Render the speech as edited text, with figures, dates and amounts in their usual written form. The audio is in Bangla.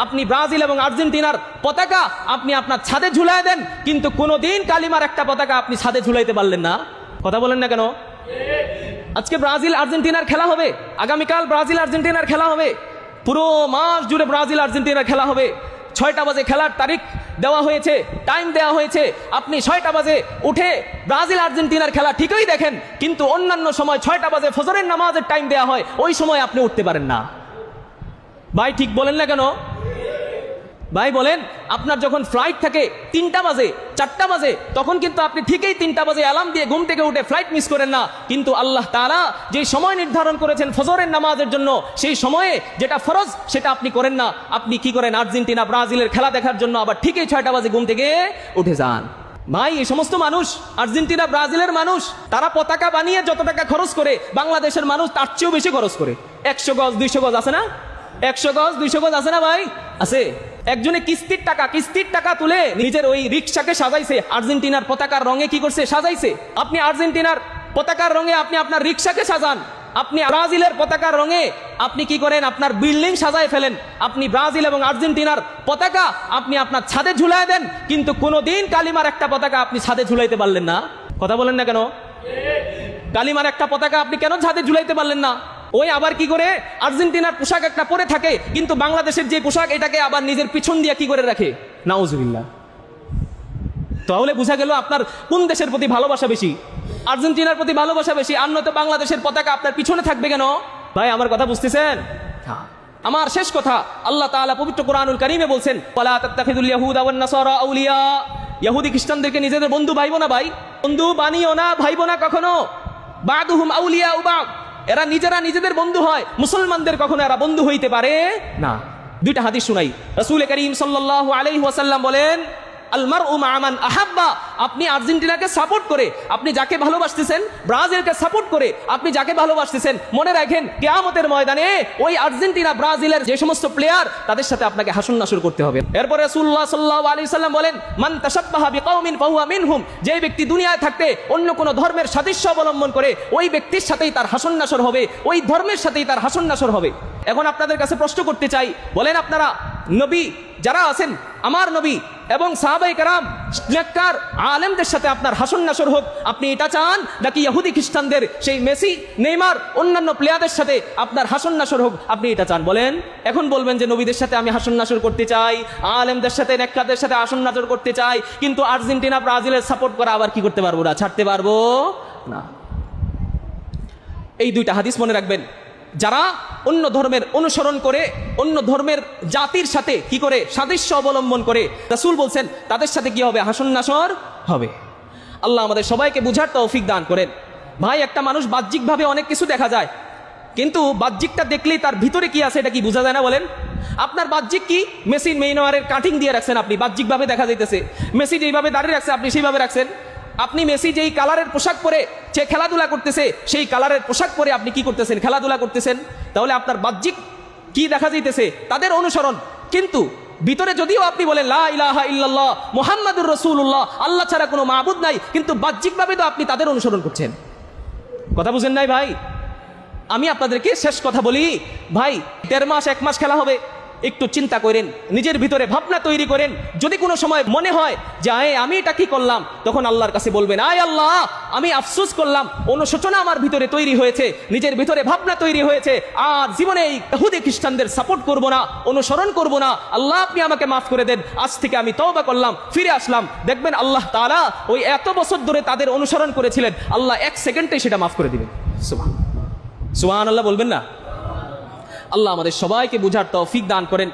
আপনি ব্রাজিল এবং আর্জেন্টিনার পতাকা আপনি আপনার ছাদে ঝুলাই দেন, কিন্তু কোনোদিন কালিমার একটা পতাকা আপনি ছাদে ঝুলাইতে পারলেন না। কথা বলেন না কেন? আজকে ব্রাজিল আর্জেন্টিনার খেলা হবে, আগামীকাল ব্রাজিল আর্জেন্টিনার খেলা হবে, পুরো মাস জুড়ে ব্রাজিল আর্জেন্টিনার খেলা হবে। 6টা বাজে খেলার তারিখ দেওয়া হয়েছে, টাইম দেওয়া হয়েছে। আপনি 6টা বাজে উঠে ব্রাজিল আর্জেন্টিনার খেলা ঠিকই দেখেন, কিন্তু অন্যান্য সময় 6টা বাজে ফজরের নামাজের টাইম দেওয়া হয়, ওই সময় আপনি উঠতে পারেন না। ভাই ঠিক বলেন না কেন? ভাই বলেন, আপনার যখন ফ্লাইট থাকে 3টা বাজে 4টা বাজে, তখন কিন্তু আপনি ঠিকই 3টা বাজে অ্যালার্ম দিয়ে ঘুম থেকে উঠে ফ্লাইট মিস করেন না। কিন্তু আল্লাহ তাআলা যে সময় নির্ধারণ করেছেন ফজরের নামাজের জন্য, সেই সময়ে যেটা ফরজ সেটা আপনি করেন না। আপনি কি করেন? আর্জেন্টিনা ব্রাজিলের খেলা দেখার জন্য আবার ঠিকই 6টা বাজে ঘুম থেকে উঠে যান। ভাই এই সমস্ত মানুষ, আর্জেন্টিনা ব্রাজিলের মানুষ, তারা পতাকা বানিয়ে যত টাকা খরচ করে, বাংলাদেশের মানুষ তার চেয়েও বেশি খরচ করে। 100 গজ 200 গজ আছে না? 100 গজ 200 গজ আছে না ভাই? আছে। একজনে কিস্তির টাকা তুলে নিজের ওই রিক্সাকে সাজাইছে, আর্জেন্টিনার পতাকার রঙে কি করছে? সাজাইছে। আপনি আর্জেন্টিনার পতাকার রঙে আপনি আপনার রিক্সাকে সাজান, আপনি ব্রাজিলের পতাকার রঙে আপনি কি করেন? আপনার বিল্ডিং সাজায় ফেলেন। আপনি ব্রাজিল এবং আর্জেন্টিনার পতাকা আপনি আপনার ছাদে ঝুলাই দেন, কিন্তু কোনোদিন কালিমার একটা পতাকা আপনি ছাদে ঝুলাইতে পারলেন না। কথা বলেন না কেন? কালিমার একটা পতাকা আপনি কেন ছাদে ঝুলাইতে পারলেন না? ওই আবার কি করে? আর্জেন্টিনার পোশাক একটা পরে থাকে, কিন্তু বাংলাদেশের যে পোশাক এটাকে আবার নিজের পিছন দিয়ে কি করে রাখে? নাউজুবিল্লাহ। তাহলে বোঝা গেল আপনার কোন দেশের প্রতি ভালোবাসা বেশি? আর্জেন্টিনার প্রতি ভালোবাসা বেশি, আর নয়তো বাংলাদেশের পতাকা আপনার পিছনে থাকবে কেন? ভাই আমার কথা বুঝতেছেন? আমার শেষ কথা, আল্লাহ তাআলা পবিত্র কোরআনুল কারীমে বলছেন, ওয়ালা তাত্তাখিযুল ইয়াহুদা ওয়ান নাসারা আউলিয়া, ইহুদি খ্রিস্টানদেরকে নিজেদের বন্ধু ভাইবো না। ভাই বন্ধু বানিও না, ভাইবো না কখনো। বাদুহুম আউলিয়া বাদ, এরা নিজেরা নিজেদের বন্ধু হয়, মুসলমানদের কখনো এরা বন্ধু হইতে পারে না। 2টা হাদিস শুনাই। রাসূল করিম সাল্লাল্লাহু আলাইহি ওয়াসাল্লাম বলেন, আল মারউ মা মান আহাব্বা, আপনি আর্জেন্টিনাকে সাপোর্ট করে আপনি যাকে ভালোবাসতেছেন, ব্রাজিলকে সাপোর্ট করে আপনি যাকে ভালোবাসতেছেন, মনে রাখেন কিয়ামতের ময়দানে ওই আর্জেন্টিনা ব্রাজিলের যে সমস্ত প্লেয়ার, তাদের সাথে আপনাকে হাসন নাসর করতে হবে। এরপর রাসূলুল্লাহ সাল্লাল্লাহু আলাইহি সাল্লাম বলেন, মান তাশাব্বাহা বিকাউমিন ফাহুয়া মিনহুম, যে ব্যক্তি দুনিয়ায় থাকতে অন্য কোন ধর্মের সাদৃশ্য অবলম্বন করে, ওই ব্যক্তির সাথেই তার হাসন নাসর হবে, ওই ধর্মের সাথেই তার হাসন নাসর হবে। এখন আপনাদের কাছে প্রশ্ন করতে চাই, বলেন আপনারা নবী যারা আছেন, আমার নবী এবং সাহাবায়ে কেরাম নেককার আলেমদের সাথে আপনার হাসন নাসর হোক, আপনি এটা চান নাকি ইহুদি খ্রিস্টানদের সেই মেসি, নেইমার, অন্যান্য প্লেয়ারদের সাথে আপনার হাসন নাসর হোক, আপনি এটা চান? বলেন। এখন বলবেন যে নবীদের সাথে আমি হাসন নাসর করতে চাই, আলেমদের সাথে নেককারদের সাথে হাসন নাসর করতে চাই, কিন্তু আর্জেন্টিনা ব্রাজিলের সাপোর্ট করা আবার কি করতে পারবো না? ছাড়তে পারবো না। এই 2টা হাদিস মনে রাখবেন। যারা অন্য ধর্মের অনুসরণ করে, অন্য ধর্মের জাতির সাথে কি করে? সাদৃশ্য অবলম্বন করে, রাসূল বলছেন তাদের সাথে কি হবে? হাসন নাসর হবে। আল্লাহ আমাদের সবাইকে বুঝার তৌফিক দান করেন। ভাই একটা মানুষ বাহ্যিকভাবে অনেক কিছু দেখা যায়, কিন্তু বাহ্যিকটা দেখলেই তার ভিতরে কি আছে এটা কি বোঝা যায় না? বলেন। আপনার বাহ্যিক কি? মেসি নেইমারের কাটিং দিয়ে রাখছেন, আপনি বাহ্যিকভাবে দেখা যাইতেছে। মেসি যেইভাবে দাঁড়িয়ে রাখছে আপনি সেইভাবে রাখছেন। আপনি মেসি যেই কালারের পোশাক পরে সে খেলাধুলা করতেছে, সেই কালারের পোশাক পরে আপনি কি করতেছেন? খেলাধুলা করতেছেন। তাহলে আপনার বাহ্যিক কি দেখা যাইতেছে? তাদের অনুসরণ। কিন্তু ভিতরে যদিও আপনি বলেন লা ইলাহা ইল্লাল্লাহ মুহাম্মাদুর রাসূলুল্লাহ, আল্লাহ ছাড়া কোনো মাবুদ নাই, কিন্তু বাহ্যিকভাবে তো আপনি তাদের অনুসরণ করছেন। কথা বুঝেন নাই ভাই? আমি আপনাদেরকে শেষ কথা বলি, ভাই 1.5 মাস 1 মাস খেলা হবে, একটু চিন্তা করেন, নিজের ভিতরে ভাবনা তৈরি করেন। যদি কোনো সময় মনে হয় যে আমি এটা কি করলাম, তখন আল্লাহর কাছে বলবেন, আয় আল্লাহ, আমি আফসোস করলাম, অনুশোচনা আমার ভিতরে তৈরি হয়েছে, নিজের ভিতরে ভাবনা তৈরি হয়েছে, আর জীবনে এই ইহুদি খ্রিস্টানদের সাপোর্ট করব না, অনুসরণ করব না। আল্লাহ আপনি আমাকে মাফ করে দেন, আজ থেকে আমি তওবা করলাম, ফিরে আসলাম। দেখবেন আল্লাহ তাআলা ওই এত বছর ধরে তাদের অনুসরণ করেছিলেন, আল্লাহ 1 সেকেন্ডে সেটা মাফ করে দিবেন। সুবহানাল্লাহ বলবেন না? আল্লাহ আমাদের সবাইকে বুঝার তৌফিক দান করেন।